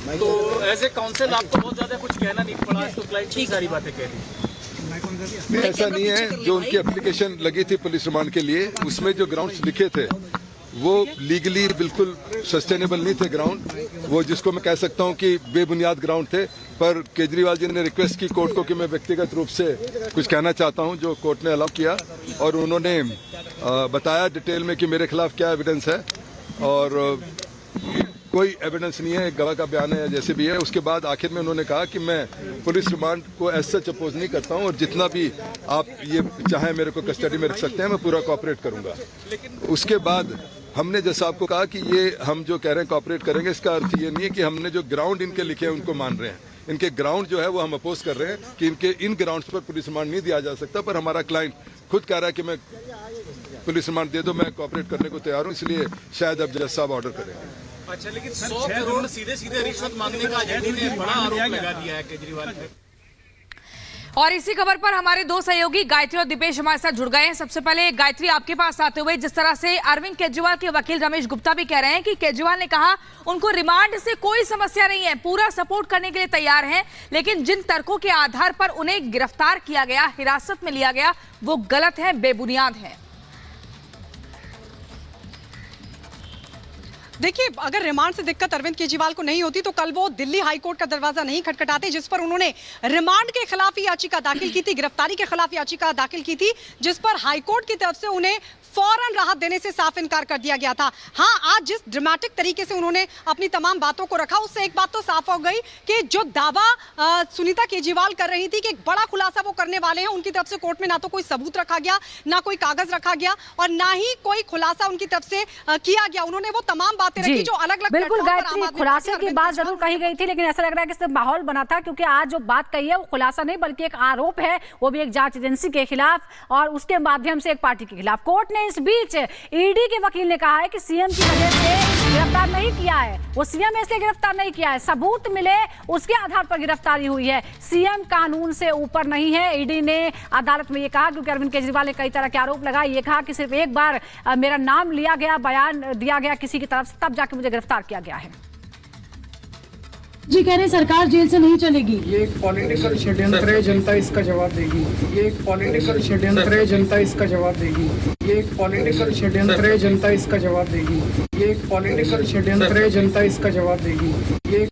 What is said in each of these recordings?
तो as a council आपको बहुत ज्यादा कुछ कहना नहीं पड़ा, तो क्लाइंट की सारी बातें कह दी। नहीं, ऐसा नहीं है। जो उनकी एप्लीकेशन लगी थी पुलिस रिमांड के लिए, उसमें जो ग्राउंड्स लिखे थे वो लीगली बिल्कुल सस्टेनेबल नहीं थे ग्राउंड, वो जिसको मैं कह सकता हूं कि बेबुनियाद ग्राउंड थे। पर केजरीवाल जी ने रिक्वेस्ट की कोर्ट को कि मैं व्यक्तिगत रूप से कुछ कहना चाहता हूं, जो कोर्ट ने अलाउ किया, और उन्होंने बताया डिटेल में कि मेरे खिलाफ क्या एविडेंस है, और कोई एविडेंस नहीं है, एक गवाह का बयान है या जैसे भी है। उसके बाद आखिर में उन्होंने कहा कि मैं पुलिस रिमांड को एज सच अपोज नहीं करता हूं, और जितना भी आप ये चाहें मेरे को कस्टडी में रख सकते हैं, मैं पूरा कोऑपरेट करूंगा। उसके बाद हमने जैसा आपको कहा कि ये हम जो कह रहे हैं कोऑपरेट करेंगे, इसका अर्थ ये नहीं है कि हमने जो ग्राउंड इनके लिखे हैं उनको मान रहे हैं। इनके ग्राउंड जो है वो हम अपोज कर रहे हैं कि इनके इन ग्राउंड्स पर पुलिस रिमांड नहीं दिया जा सकता, पर हमारा क्लाइंट खुद कह रहा है कि मैं पुलिस रिमांड दे दो, मैं कोऑपरेट करने को तैयार हूँ, इसलिए शायद अब जज साहब ऑर्डर करेंगे। अच्छा, लेकिन 100 करोड़ सीधे सीधे रिश्वत मांगने का जेडी ने बड़ा आरोप लगा दिया है केजरीवाल पे। और इसी खबर पर हमारे दो सहयोगी गायत्री और दीपेश हमारे साथ जुड़ गए हैं। सबसे पहले गायत्री, आपके पास आते हुए, जिस तरह से अरविंद केजरीवाल के वकील रमेश गुप्ता भी कह रहे हैं कि केजरीवाल ने कहा उनको रिमांड से कोई समस्या नहीं है, पूरा सपोर्ट करने के लिए तैयार हैं, लेकिन जिन तर्कों के आधार पर उन्हें गिरफ्तार किया गया, हिरासत में लिया गया, वो गलत है, बेबुनियाद है। देखिए, अगर रिमांड से दिक्कत अरविंद केजरीवाल को नहीं होती तो कल वो दिल्ली हाईकोर्ट का दरवाजा नहीं खटखटाते, जिस पर उन्होंने रिमांड के खिलाफ याचिका दाखिल की थी, गिरफ्तारी के खिलाफ याचिका दाखिल की थी, जिस पर हाईकोर्ट की तरफ से उन्हें फौरन राहत देने से साफ इनकार कर दिया गया था। हाँ, आज जिस ड्रामेटिक तरीके से उन्होंने अपनी तमाम बातों को रखा, उससे एक बात तो साफ हो गई कि जो दावा सुनीता केजरीवाल कर रही थी कि एक बड़ा खुलासा वो करने वाले हैं, उनकी तरफ से कोर्ट में ना तो कोई सबूत रखा गया, ना कोई कागज रखा गया, और ना ही कोई खुलासा उनकी तरफ से किया गया। उन्होंने वो तमाम बातें रखी जो अलग-अलग बिल्कुल गायत्री, खुलासे की बात जरूर कही गई थी, लेकिन ऐसा लग रहा है कि सिर्फ माहौल बना था, क्योंकि आज जो बात कही है वो खुलासा नहीं बल्कि एक आरोप है, वो भी एक जांच एजेंसी के खिलाफ और उसके माध्यम से एक पार्टी के खिलाफ। कोर्ट ने इस बीच ईडी के वकील ने कहा है कि सीएम की वजह से गिरफ्तार नहीं किया है, वो सीएम इसलिए गिरफ्तार नहीं किया है, सबूत मिले उसके आधार पर गिरफ्तारी हुई है, सीएम कानून से ऊपर नहीं है। ईडी ने अदालत में ये कहा, क्योंकि अरविंद केजरीवाल ने कई तरह के आरोप लगाए, ये कहा कि सिर्फ एक बार मेरा नाम लिया गया, बयान दिया गया किसी की तरफ से, तब जाके मुझे गिरफ्तार किया गया है। जी कह रहे सरकार जेल से नहीं चलेगी। ये एक पॉलिटिकल षड्यंत्र है, जनता इसका जवाब देगी। ये एक पॉलिटिकल षड्यंत्र है, जनता इसका जवाब देगी। ये एक पॉलिटिकल षड्यंत्र है, जनता इसका जवाब देगी। ये एक पॉलिटिकल षड्यंत्र है, जनता इसका जवाब देगी। ये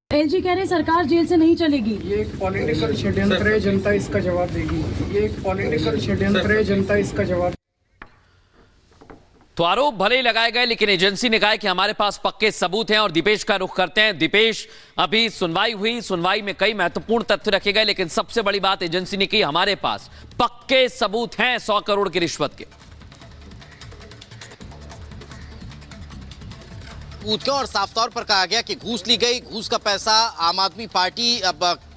एलजी कह रहे सरकार जेल से नहीं चलेगी। ये एक पॉलिटिकल षड्यंत्र है, जनता इसका जवाब देगी। ये एक पॉलिटिकल षड्यंत्र है, जनता इसका जवाब। तो आरोप भले ही लगाए गए, लेकिन एजेंसी ने कहा कि हमारे पास पक्के सबूत हैं। और दीपेश का रुख करते हैं। दीपेश, अभी सुनवाई हुई, सुनवाई में कई महत्वपूर्ण तथ्य रखे गए, लेकिन सबसे बड़ी बात एजेंसी ने की, हमारे पास पक्के सबूत हैं 100 करोड़ की रिश्वत के। और साफ तौर पर कहा गया कि घूस ली गई, घूस का पैसा आम आदमी पार्टी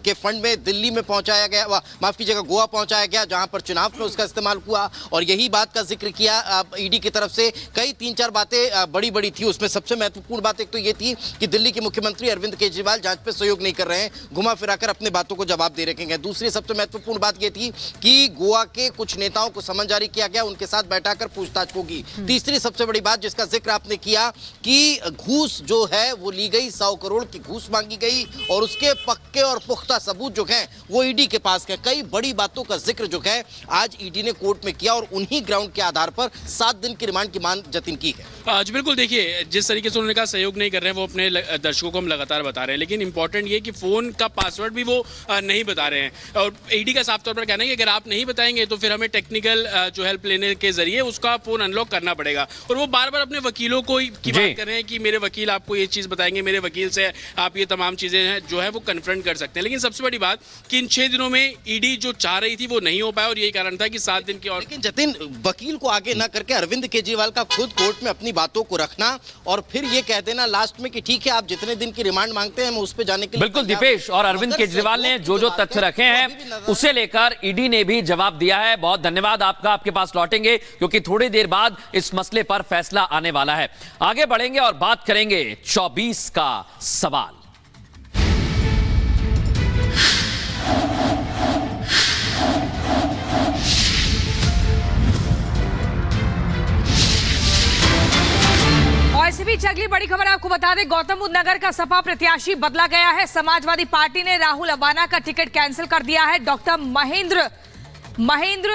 के फंड में दिल्ली में पहुंचाया गया, माफ कीजिएगा गोवा पहुंचाया गया, जहां पर चुनाव में उसका इस्तेमाल हुआ। और यही बात का जिक्र किया ईडी की तरफ से। कई 3-4 बातें बड़ी बड़ी थी, उसमें सबसे महत्वपूर्ण बात एक तो ये थी कि दिल्ली के मुख्यमंत्री अरविंद केजरीवाल जांच पे सहयोग नहीं कर रहे हैं, घुमा फिराकर अपने बातों को जवाब दे रखे हैं। दूसरी सबसे महत्वपूर्ण बात यह थी कि गोवा के कुछ नेताओं को समन जारी किया गया, उनके साथ बैठाकर पूछताछ होगी। तीसरी सबसे बड़ी बात जिसका जिक्र आपने किया कि घूस जो है वो ली गई, 100 करोड़ की घूस मांगी गई, और उसके पक्के और पुख्ता सबूत जो है वो ईडी के पास है। कई बड़ी बातों का जिक्र जो है आज ईडी ने कोर्ट में किया, और उन्हीं ग्राउंड के आधार पर 7 दिन की रिमांड की मांग जतिन की है। आज बिल्कुल देखिए, जिस तरीके से उन्होंने कहा सहयोग नहीं कर रहे हैं, वो अपने दर्शकों को हम लगातार बता रहे हैं, लेकिन इंपॉर्टेंट ये कि फोन का पासवर्ड भी वो नहीं बता रहे हैं। और ईडी का साफ तौर पर कहना है कि अगर आप नहीं बताएंगे तो फिर हमें टेक्निकल जो हेल्प लेने के जरिए उसका फोन अनलॉक करना पड़ेगा। और वो बार बार अपने वकीलों को की बात कर रहे हैं कि मेरे वकील आपको ये चीज बताएंगे, मेरे वकील से आप ये तमाम चीजें हैं जो है वो कन्फ्रंट कर सकते हैं। लेकिन सबसे बड़ी बात कि इन 6 दिनों में ईडी जो चाह रही थी वो नहीं हो पाया, और यही कारण था कि 7 दिन की। और लेकिन जतिन, वकील को आगे ना करके अरविंद केजरीवाल का खुद कोर्ट में अपनी बातों को रखना और फिर ये कह देना लास्ट में कि ठीक है आप जितने दिन की रिमांड मांगते हैं हम उस पर जाने के लिए। बिल्कुल दीपेश, और अरविंद केजरीवाल ने जो जो तथ्य रखे हैं उसे लेकर ईडी ने भी जवाब दिया है। बहुत धन्यवाद आपका, आपके पास लौटेंगे क्योंकि थोड़ी देर बाद इस मसले पर फैसला आने वाला है। आगे बढ़ेंगे और बात करेंगे 24 का सवाल। वैसे भी बीच अगली बड़ी खबर आपको बता दें, गौतम बुद्ध नगर का सपा प्रत्याशी बदला गया है। समाजवादी पार्टी ने राहुल अवाना का टिकट कैंसिल कर दिया है। डॉक्टर महेंद्र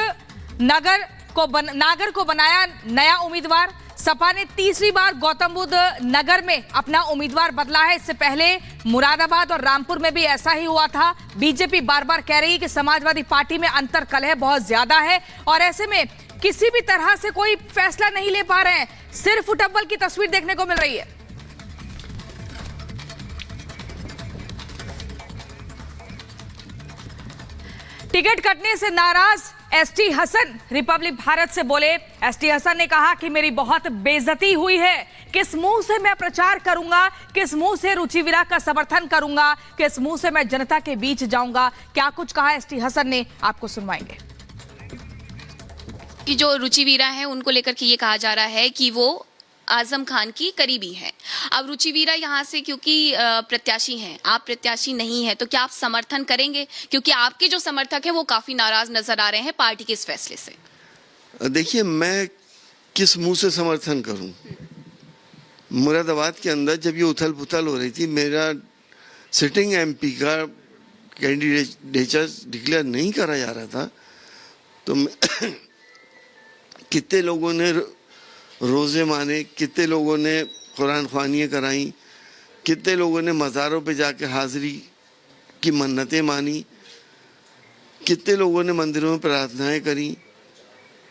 नागर को बनाया नया उम्मीदवार। सपा ने तीसरी बार गौतम बुद्ध नगर में अपना उम्मीदवार बदला है। इससे पहले मुरादाबाद और रामपुर में भी ऐसा ही हुआ था। बीजेपी बार बार कह रही है कि समाजवादी पार्टी में अंतर कलह बहुत ज्यादा है और ऐसे में किसी भी तरह से कोई फैसला नहीं ले पा रहे हैं। सिर्फ उटब्बल की तस्वीर देखने को मिल रही है। टिकट कटने से नाराज एसटी हसन रिपब्लिक भारत से बोले। एसटी हसन ने कहा कि मेरी बहुत बेइज्जती हुई है। किस मुंह से मैं प्रचार करूंगा, किस मुंह से रुचि वीरा का समर्थन करूंगा, किस मुंह से मैं जनता के बीच जाऊंगा। क्या कुछ कहा एसटी हसन ने, आपको सुनवाएंगे। कि जो रुचि वीरा है उनको लेकर के ये कहा जा रहा है कि वो आजम खान की करीबी है। अब रुचि वीरा यहाँ से क्योंकि प्रत्याशी हैं, आप प्रत्याशी नहीं है, तो क्या आप समर्थन करेंगे? क्योंकि आपके जो समर्थक हैं वो काफी नाराज नजर आ रहे हैं पार्टी के इस फैसले से। देखिए, मैं किस मुंह से समर्थन करूं? मुरादाबाद के अंदर जब ये उथल पुथल हो रही थी, मेरा सिटिंग एमपी का कैंडिडेचर डिक्लेयर नहीं करा जा रहा था, तो कितने लोगों ने रोज़े माने, कितने लोगों ने कुरान ख्वानियाँ कराई, कितने लोगों ने मज़ारों पे जाके हाज़िरी की मन्नतें मानी, कितने लोगों ने मंदिरों में प्रार्थनाएं करी,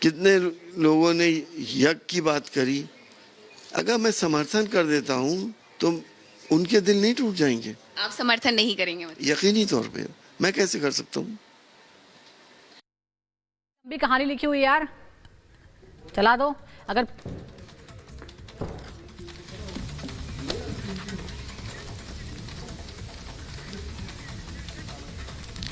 कितने लोगों ने यज्ञ की बात करी। अगर मैं समर्थन कर देता हूँ तो उनके दिल नहीं टूट जाएंगे। आप समर्थन नहीं करेंगे? यकीनी तौर पे मैं कैसे कर सकता हूँ? भी कहानी लिखी हुई यार, चला दो। अगर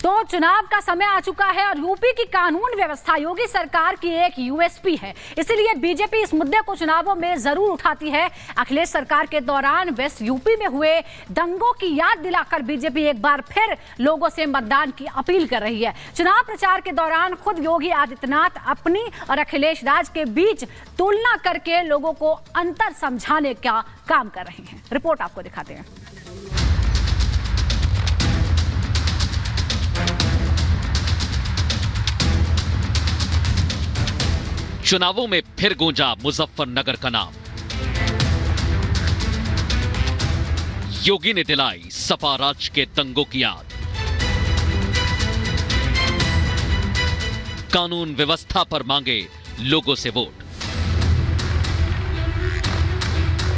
तो चुनाव का समय आ चुका है और यूपी की कानून व्यवस्था योगी सरकार की एक यूएसपी है, इसलिए बीजेपी इस मुद्दे को चुनावों में जरूर उठाती है। अखिलेश सरकार के दौरान वेस्ट यूपी में हुए दंगों की याद दिलाकर बीजेपी एक बार फिर लोगों से मतदान की अपील कर रही है। चुनाव प्रचार के दौरान खुद योगी आदित्यनाथ अपनी और अखिलेश राज के बीच तुलना करके लोगों को अंतर समझाने का काम कर रहे हैं। रिपोर्ट आपको दिखाते हैं। चुनावों में फिर गूंजा मुजफ्फरनगर का नाम। योगी ने दिलाई सपा राज के दंगों की याद। कानून व्यवस्था पर मांगे लोगों से वोट।